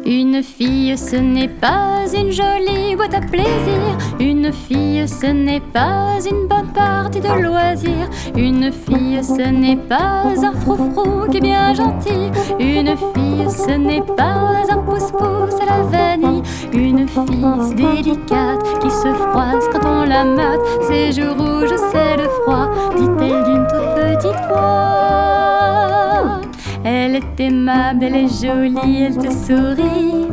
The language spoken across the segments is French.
Une fille, ce n'est pas une jolie boîte à plaisir. Une fille, ce n'est pas une bonne partie de loisirs. Une fille, ce n'est pas un froufrou qui est bien gentil. Une fille, ce n'est pas un pouce-pouce à la vanille. Une fille délicate qui se froisse quand on la mate. Ses joues rouges, c'est le froid, dit-elle d'une toute petite voix. Elle est aimable, elle est jolie, elle te sourit.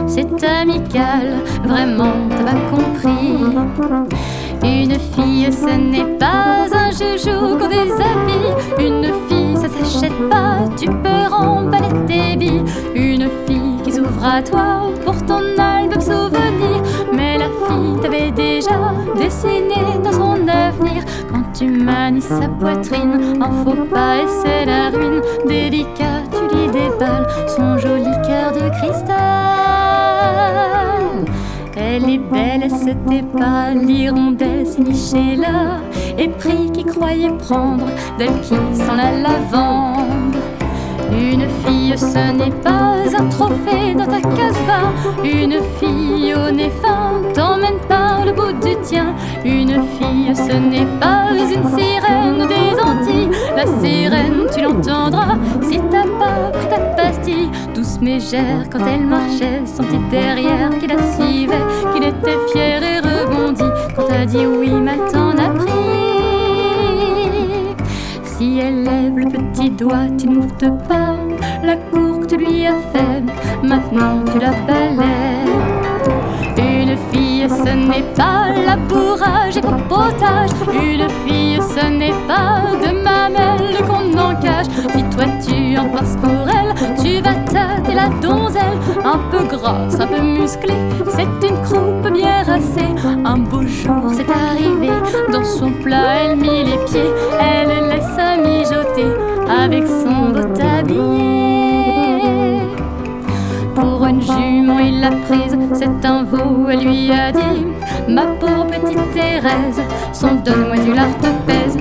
C'est amical, vraiment t'as pas compris. Une fille, ce n'est pas un joujou qu'on déshabille. Une fille, ça s'achète pas, tu peux remballer tes billes. Une fille qui s'ouvre à toi pour ton album souvenir. Mais la fille t'avait déjà dessiné dans son avenir. Quand tu manies sa poitrine, un faux pas et c'est la ruine. Délicat, tu lui déballes son joli cœur de cristal. Elle est belle, elle se tait pas, l'hirondelle s'est nichée là, et pris qui croyait prendre d'elle qui sent la lavande. Une fille, ce n'est pas un trophée dans ta casbah. Une fille au nez fin t'emmène par le bout du tien. Une fille, ce n'est pas une sirène des Antilles. La sirène, tu l'entendras si t'as pas pris ta pastille. Douce mégère quand elle marchait, son petit derrière qui la suivait, qu'il était fier et rebondi quand t'as dit oui, mal t'en as pris. Si elle lève le petit doigt, tu ne mouftes pas la cour que tu lui as fait, maintenant tu la balais. Une fille, ce n'est pas labourage et potage. Une fille, ce n'est pas de mamelle qu'on en cache. Si toi tu en penses pour elle, tu vas tâter la donzelle. Un peu grasse, un peu musclée, c'est une croupe bien rassée. Un beau jour c'est arrivé, dans son plat elle mit les pieds. Elle laisse mijoter avec son beau tablier. Pour une jument il l'a prise, c'est un veau, elle lui a dit: ma pauvre petite Thérèse, son donne-moi du lard te pèse.